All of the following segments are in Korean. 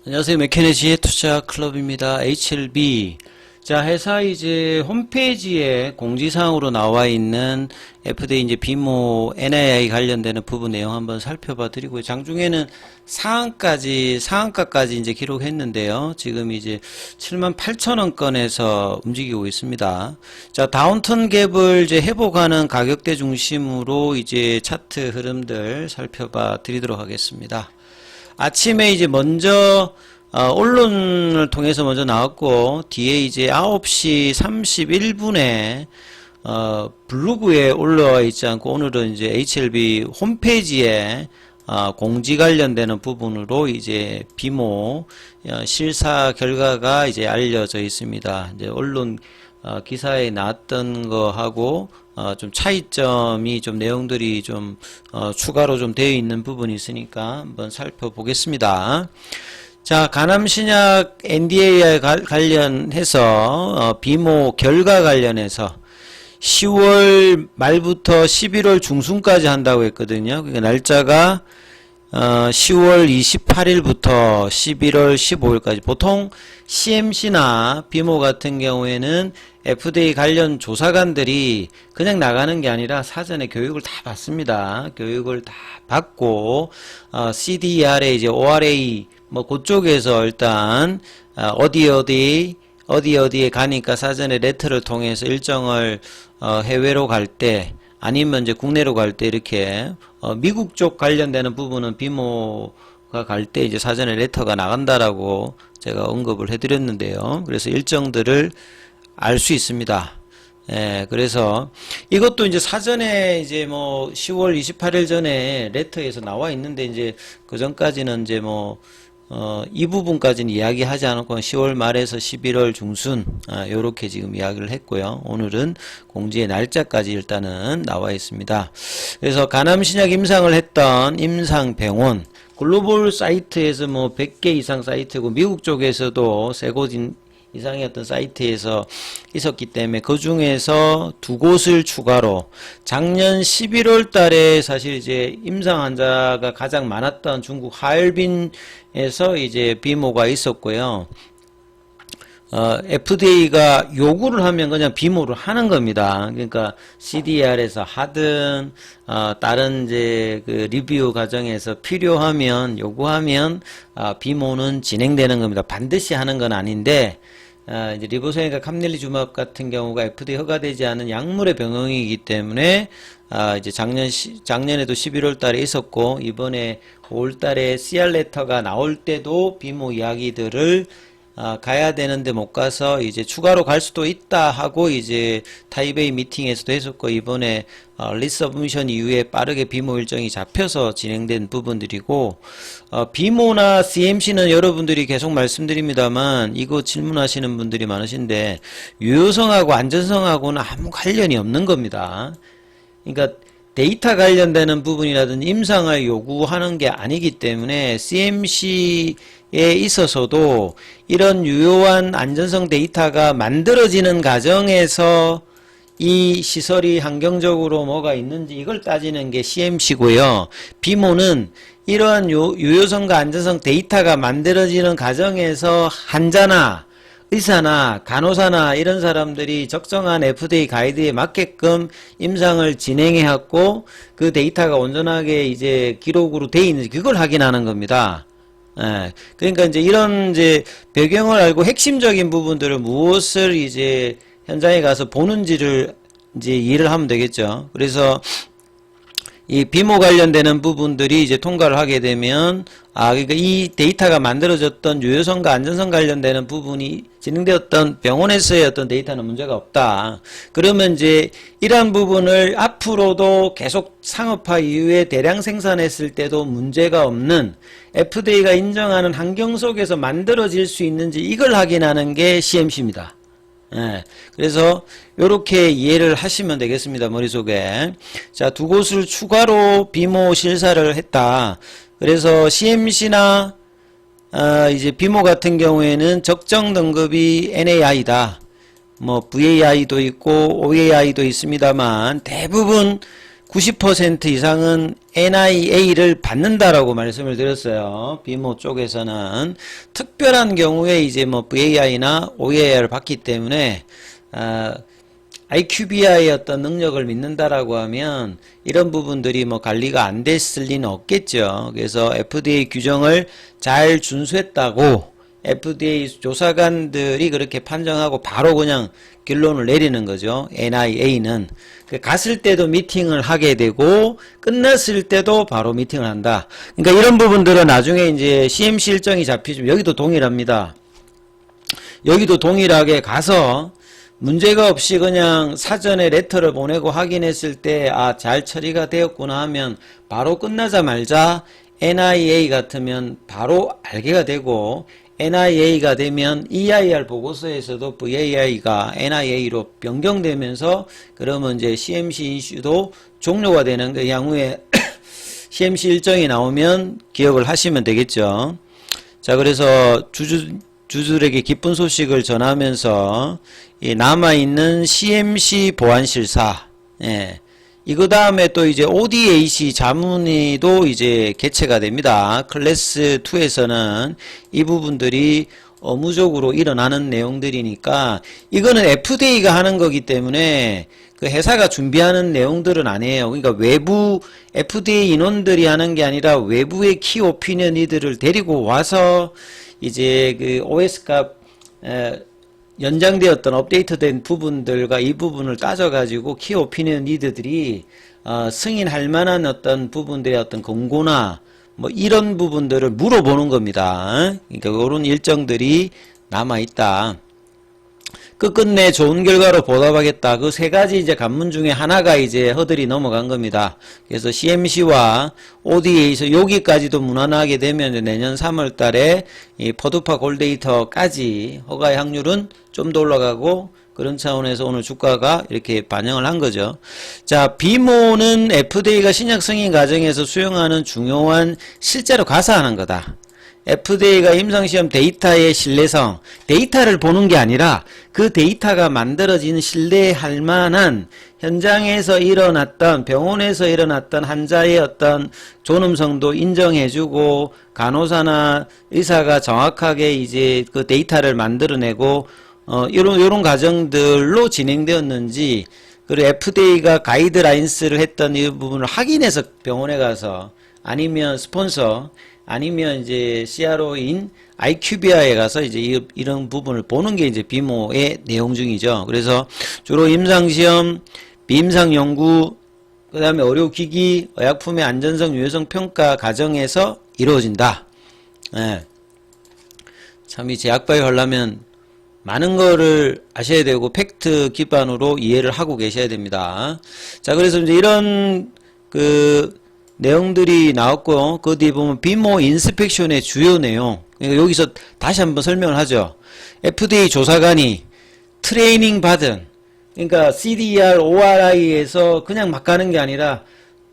안녕하세요. 맥케네지의 투자 클럽입니다. HLB. 자, 회사 이제 홈페이지에 공지사항으로 나와 있는 FDA 이제 비모 NII 관련되는 부분 내용 한번 살펴봐 드리고요. 장중에는 상한가까지 이제 기록했는데요. 지금 이제 78,000원권에서 움직이고 있습니다. 자, 다운턴 갭을 이제 회복하는 가격대 중심으로 이제 차트 흐름들 살펴봐 드리도록 하겠습니다. 아침에 이제 먼저 언론을 통해서 먼저 나왔고, 뒤에 이제 9시 31분에 블로그에 올라와 있지 않고, 오늘은 이제 HLB 홈페이지에 공지 관련되는 부분으로 이제 비모 실사 결과가 이제 알려져 있습니다. 이제 언론 기사에 나왔던 거하고 좀 차이점이 좀 내용들이 좀 추가로 좀 되어 있는 부분이 있으니까 한번 살펴보겠습니다. 자, 가남신약 NDA와 관련해서 비모 결과 관련해서 10월 말부터 11월 중순까지 한다고 했거든요. 그러니까 날짜가 10월 28일부터 11월 15일까지. 보통 CMC나 비모 같은 경우에는 FDA 관련 조사관들이 그냥 나가는 게 아니라 사전에 교육을 다 받습니다. 교육을 다 받고 CDER에 이제 ORA 뭐 그쪽에서 일단 어디에 가니까 사전에 레터를 통해서 일정을 해외로 갈 때 아니면 이제 국내로 갈 때 이렇게 미국 쪽 관련되는 부분은 비모가 갈 때 이제 사전에 레터가 나간다라고 제가 언급을 해드렸는데요. 그래서 일정들을 알 수 있습니다. 예, 그래서 이것도 이제 사전에 이제 뭐 10월 28일 전에 레터에서 나와 있는데 이제 그 전까지는 이제 뭐 이 부분까지는 이야기하지 않았고 10월 말에서 11월 중순 요렇게 지금 이야기를 했고요. 오늘은 공지의 날짜까지 일단은 나와 있습니다. 그래서 간암신약 임상을 했던 임상병원 글로벌 사이트에서 뭐 100개 이상 사이트고 미국 쪽에서도 세 곳 이상의 어떤 사이트에서 있었기 때문에 그 중에서 두 곳을 추가로 작년 11월 달에 사실 이제 임상 환자가 가장 많았던 중국 하얼빈에서 이제 비모가 있었고요. FDA가 요구를 하면 그냥 비모를 하는 겁니다. 그러니까 CDR에서 하든 다른 이제 그 리뷰 과정에서 필요하면 요구하면 비모는 진행되는 겁니다. 반드시 하는 건 아닌데 이제 리보소인과 캄넬리주막 같은 경우가 FDA 허가되지 않은 약물의 병용이기 때문에 이제 작년에도 11월 달에 있었고 이번에 5월 달에 CR 레터가 나올 때도 비모 이야기들을 가야 되는데 못 가서 이제 추가로 갈 수도 있다 하고 이제 타이베이 미팅에서도 했었고 이번에 리서브미션 이후에 빠르게 비모 일정이 잡혀서 진행된 부분들이고 비모나 CMC는 여러분들이 계속 말씀드립니다만 이거 질문하시는 분들이 많으신데 유효성하고 안전성하고는 아무 관련이 없는 겁니다. 그러니까 데이터 관련되는 부분이라든지 임상을 요구하는 게 아니기 때문에 CMC에 있어서도 이런 유효한 안전성 데이터가 만들어지는 과정에서 이 시설이 환경적으로 뭐가 있는지 이걸 따지는 게 CMC고요. 비모는 이러한 유효성과 안전성 데이터가 만들어지는 과정에서 환자나 의사나 간호사나 이런 사람들이 적정한 FDA 가이드에 맞게끔 임상을 진행해왔고 그 데이터가 온전하게 이제 기록으로 돼 있는지 그걸 확인하는 겁니다. 예. 그러니까 이제 이런 이제 배경을 알고 핵심적인 부분들을 무엇을 이제 현장에 가서 보는지를 이제 이해를 하면 되겠죠. 그래서 이 비모 관련되는 부분들이 이제 통과를 하게 되면 그러니까 이 데이터가 만들어졌던 유효성과 안전성 관련되는 부분이 진행되었던 병원에서의 어떤 데이터는 문제가 없다. 그러면 이제 이러한 부분을 앞으로도 계속 상업화 이후에 대량 생산했을 때도 문제가 없는 FDA가 인정하는 환경 속에서 만들어질 수 있는지 이걸 확인하는 게 CMC입니다. 예, 그래서 요렇게 이해를 하시면 되겠습니다. 머릿속에. 자, 두 곳을 추가로 비모 실사를 했다. 그래서 CMC나 이제 비모 같은 경우에는 적정 등급이 NAI다. 뭐 VAI도 있고 OAI도 있습니다만 대부분 90% 이상은 NIA를 받는다라고 말씀을 드렸어요. 비모 쪽에서는 특별한 경우에 이제 뭐 VAI나 OAI를 받기 때문에 IQVIA의 어떤 능력을 믿는다라고 하면 이런 부분들이 뭐 관리가 안 됐을 리는 없겠죠. 그래서 FDA 규정을 잘 준수했다고 FDA 조사관들이 그렇게 판정하고 바로 그냥 결론을 내리는 거죠. NIA는 갔을 때도 미팅을 하게 되고 끝났을 때도 바로 미팅을 한다. 그러니까 이런 부분들은 나중에 이제 CMC 일정이 잡히면 여기도 동일합니다. 여기도 동일하게 가서 문제가 없이 그냥 사전에 레터를 보내고 확인했을 때 잘 처리가 되었구나 하면 바로 끝나자마자 NIA 같으면 바로 알게가 되고 NIA가 되면 EIR 보고서에서도 VAI가 NIA로 변경되면서 그러면 이제 CMC 이슈도 종료가 되는 그 향후에 CMC 일정이 나오면 기억을 하시면 되겠죠. 자, 그래서 주주들에게 기쁜 소식을 전하면서 이 남아있는 CMC 보안실사, 이거 다음에 또 이제 ODAC 자문위도 이제 개최가 됩니다. 클래스 2에서는 이 부분들이 의무적으로 일어나는 내용들이니까 이거는 FDA가 하는 거기 때문에 그 회사가 준비하는 내용들은 아니에요. 그러니까 외부 FDA 인원들이 하는 게 아니라 외부의 키 오피니언 리더를 데리고 와서 이제 그 OS 값 연장되었던 업데이트된 부분들과 이 부분을 따져가지고 키 오피니언 리더들이 승인할 만한 어떤 부분들의 어떤 권고나 뭐 이런 부분들을 물어보는 겁니다. 그러니까 그런 일정들이 남아있다. 끝끝내 좋은 결과로 보답하겠다. 그 세 가지 이제 관문 중에 하나가 이제 허들이 넘어간 겁니다. 그래서 CMC와 ODA에서 여기까지도 무난하게 되면 이제 내년 3월 달에 이 포드파 골데이터까지 허가의 확률은 좀 더 올라가고 그런 차원에서 오늘 주가가 이렇게 반영을 한 거죠. 자, 비모는 FDA가 신약 승인 과정에서 수용하는 중요한 실제로 가사하는 거다. FDA가 임상시험 데이터의 신뢰성, 데이터를 보는 게 아니라 그 데이터가 만들어진 신뢰할 만한 현장에서 일어났던, 병원에서 일어났던 환자의 어떤 존엄성도 인정해주고 간호사나 의사가 정확하게 이제 그 데이터를 만들어내고 요런 과정들로 진행되었는지, 그리고 FDA가 가이드라인스를 했던 이 부분을 확인해서 병원에 가서 아니면 스폰서 아니면 이제 CRO인 IQVIA에 가서 이제 이런 부분을 보는 게 이제 비모의 내용 중이죠. 그래서 주로 임상시험, 비임상 연구, 그 다음에 의료기기, 의약품의 안전성, 유효성 평가 과정에서 이루어진다. 참 이 제약바이오 하려면 많은 거를 아셔야 되고 팩트 기반으로 이해를 하고 계셔야 됩니다. 자, 그래서 이제 이런 내용들이 나왔고요. 그 뒤에 보면 비모 인스펙션의 주요 내용. 그러니까 여기서 다시 한번 설명을 하죠. FDA 조사관이 트레이닝 받은, 그러니까 CDR, ORI에서 그냥 막 가는 게 아니라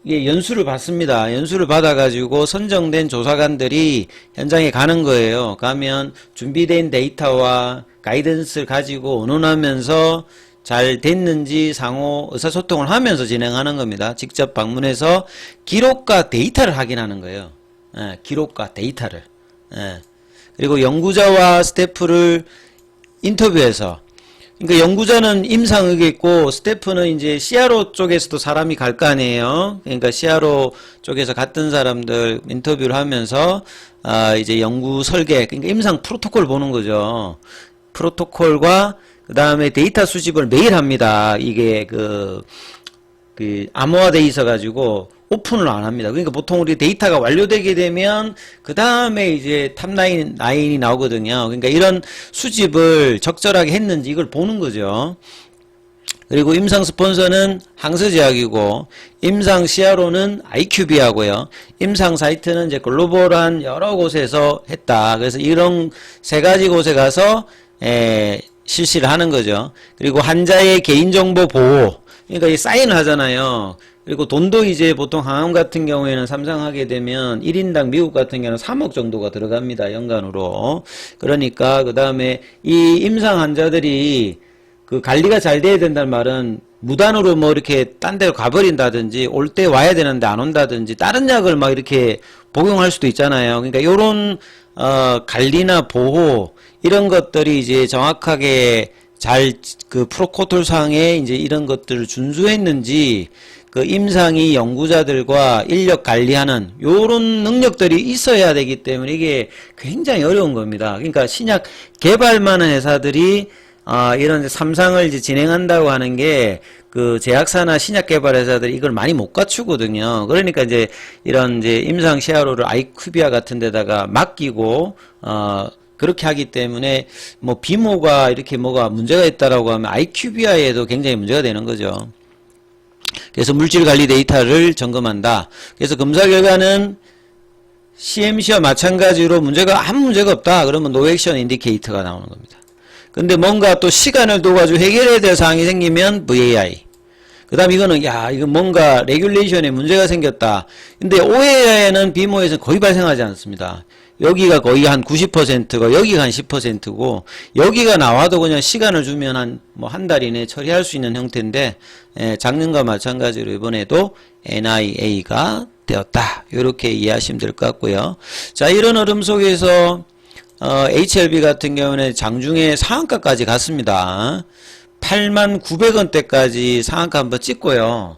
연수를 받습니다. 연수를 받아가지고 선정된 조사관들이 현장에 가는 거예요. 가면 준비된 데이터와 가이던스를 가지고 의논하면서 잘 됐는지 상호 의사소통을 하면서 진행하는 겁니다. 직접 방문해서 기록과 데이터를 확인하는 거예요. 기록과 데이터를. 그리고 연구자와 스태프를 인터뷰해서, 그러니까 연구자는 임상의계 있고 스태프는 이제 CRO 쪽에서도 사람이 갈 거 아니에요. 그러니까 CRO 쪽에서 갔던 사람들 인터뷰를 하면서 이제 연구 설계, 그러니까 임상 프로토콜 보는 거죠. 프로토콜과 그 다음에 데이터 수집을 매일 합니다. 이게 암호화되어 있어가지고 오픈을 안 합니다. 그러니까 보통 우리 데이터가 완료되게 되면 그 다음에 이제 탑라인이 나오거든요. 그러니까 이런 수집을 적절하게 했는지 이걸 보는 거죠. 그리고 임상 스폰서는 항서제약이고 임상 CRO는 IQVIA고요. 임상 사이트는 이제 글로벌한 여러 곳에서 했다. 그래서 이런 세 가지 곳에 가서 실시를 하는 거죠. 그리고 환자의 개인정보 보호, 그러니까 이 사인을 하잖아요. 그리고 돈도 이제 보통 항암 같은 경우에는 삼상하게 되면 1인당 미국 같은 경우는 3억 정도가 들어갑니다. 연간으로. 그러니까 그 다음에 이 임상 환자들이 그 관리가 잘 돼야 된다는 말은 무단으로 뭐 이렇게 딴 데로 가버린다든지 올 때 와야 되는데 안 온다든지 다른 약을 막 이렇게 복용할 수도 있잖아요. 그러니까 요런 관리나 보호 이런 것들이 이제 정확하게 잘 그 프로토콜 상에 이제 이런 것들을 준수했는지 그 임상이 연구자들과 인력 관리하는 요런 능력들이 있어야 되기 때문에 이게 굉장히 어려운 겁니다. 그러니까 신약 개발만한 회사들이 이런 3상을 이제 진행한다고 하는 게 그 제약사나 신약 개발 회사들이 이걸 많이 못 갖추거든요. 그러니까 이제 이런 이제 임상 CRO를 아이큐비아 같은 데다가 맡기고 그렇게 하기 때문에 뭐 비모가 이렇게 뭐가 문제가 있다라고 하면 아이큐비아에도 굉장히 문제가 되는 거죠. 그래서 물질 관리 데이터를 점검한다. 그래서 검사 결과는 CMC와 마찬가지로 아무 문제가 없다. 그러면 노 액션 인디케이터가 나오는 겁니다. 근데 뭔가 또 시간을 둬 가지고 해결해야 될 사항이 생기면 VAI. 그 다음 이거는 이거 뭔가 레귤레이션에 문제가 생겼다. 근데 OAI는 비모에서는 거의 발생하지 않습니다. 여기가 거의 한 90%고 여기가 한 10%고 여기가 나와도 그냥 시간을 주면 한 달 이내에 처리할 수 있는 형태인데 작년과 마찬가지로 이번에도 NIA가 되었다. 이렇게 이해하시면 될 것 같고요. 자, 이런 흐름 속에서 HLB 같은 경우는 장중에 상한가까지 갔습니다. 89,900원대까지 상한가 한번 찍고요.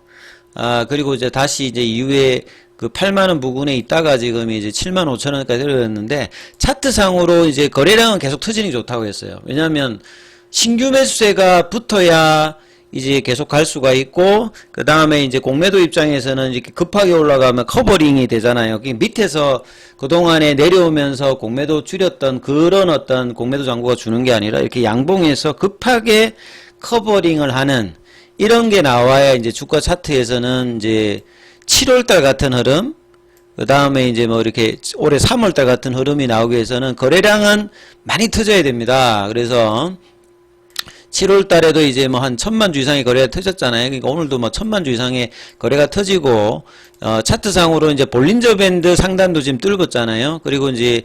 그리고 이제 다시 이제 이후에 그 8만원 부근에 있다가 지금 이제 75,000원까지 내려갔는데 차트상으로 이제 거래량은 계속 터지는 게 좋다고 했어요. 왜냐하면 신규 매수세가 붙어야 이제 계속 갈 수가 있고 그 다음에 이제 공매도 입장에서는 이렇게 급하게 올라가면 커버링이 되잖아요. 밑에서 그동안에 내려오면서 공매도 줄였던 그런 어떤 공매도 잔고가 주는 게 아니라 이렇게 양봉해서 급하게 커버링을 하는 이런 게 나와야 이제 주가 차트에서는 이제 7월달 같은 흐름, 그 다음에 이제 뭐 이렇게 올해 3월달 같은 흐름이 나오기 위해서는 거래량은 많이 터져야 됩니다. 그래서 7월달에도 이제 뭐 한 1,000만 주 이상의 거래가 터졌잖아요. 그러니까 오늘도 뭐 1,000만 주 이상의 거래가 터지고, 차트상으로 이제 볼린저 밴드 상단도 지금 뚫었잖아요. 그리고 이제,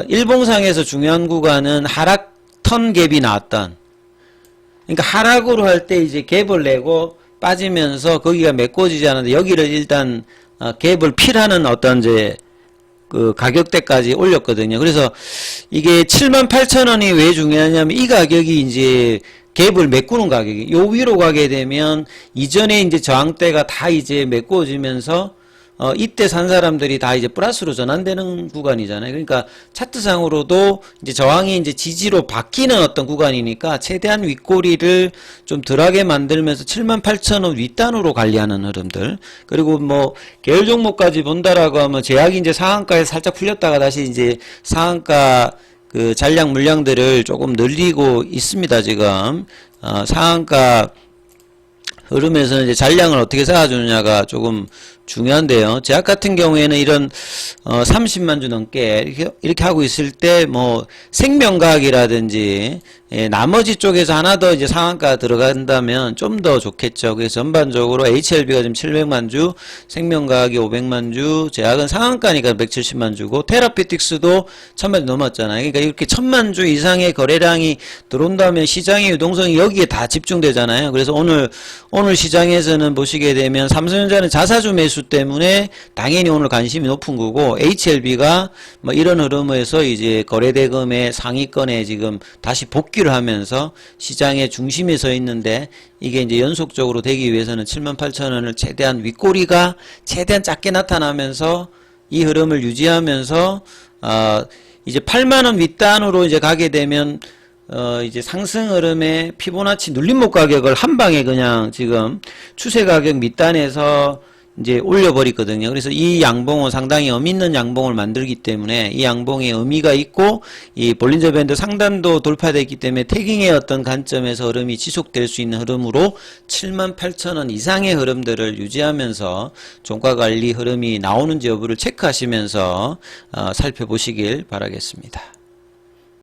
일봉상에서 중요한 구간은 하락 턴 갭이 나왔던, 그러니까 하락으로 할 때 이제 갭을 내고 빠지면서 거기가 메꿔지지 않는데 여기를 일단 갭을 필하는 어떤 이제 그 가격대까지 올렸거든요. 그래서 이게 78,000원이 왜 중요하냐면 이 가격이 이제 갭을 메꾸는 가격이 요 위로 가게 되면 이전에 이제 저항대가 다 이제 메꿔지면서 이때 산 사람들이 다 이제 플러스로 전환되는 구간이잖아요. 그러니까 차트상으로도 이제 저항이 이제 지지로 바뀌는 어떤 구간이니까 최대한 윗꼬리를 좀 덜하게 만들면서 78,000원 윗단으로 관리하는 흐름들. 그리고 뭐 계열 종목까지 본다라고 하면 제약이 이제 상한가에 살짝 풀렸다가 다시 이제 상한가 그 잔량 물량들을 조금 늘리고 있습니다. 지금 상한가 흐름에서는 이제 잔량을 어떻게 쌓아주느냐가 조금 중요한데요. 제약 같은 경우에는 이런 30만 주 넘게 이렇게 하고 있을 때 뭐 생명과학이라든지 나머지 쪽에서 하나 더 이제 상한가 들어간다면 좀 더 좋겠죠. 그래서 전반적으로 HLB가 지금 700만 주, 생명과학이 500만 주, 제약은 상한가니까 170만 주고 테라피틱스도 1000만 주 넘었잖아요. 그러니까 이렇게 1000만 주 이상의 거래량이 들어온다면 시장의 유동성이 여기에 다 집중되잖아요. 그래서 오늘 시장에서는 보시게 되면 삼성전자는 자사주 매수 때문에 당연히 오늘 관심이 높은 거고 HLB가 뭐 이런 흐름에서 이제 거래대금의 상위권에 지금 다시 복귀를 하면서 시장의 중심에 서 있는데 이게 이제 연속적으로 되기 위해서는 78,000원을 최대한 윗꼬리가 최대한 작게 나타나면서 이 흐름을 유지하면서 이제 8만원 윗단으로 이제 가게 되면 이제 상승 흐름의 피보나치 눌림목 가격을 한 방에 그냥 지금 추세 가격 밑단에서 이제 올려버리거든요. 그래서 이 양봉은 상당히 의미 있는 양봉을 만들기 때문에 이 양봉에 의미가 있고 이 볼린저 밴드 상단도 돌파되기 때문에 태깅의 어떤 관점에서 흐름이 지속될 수 있는 흐름으로 78,000원 이상의 흐름들을 유지하면서 종가관리 흐름이 나오는지 여부를 체크하시면서 살펴보시길 바라겠습니다.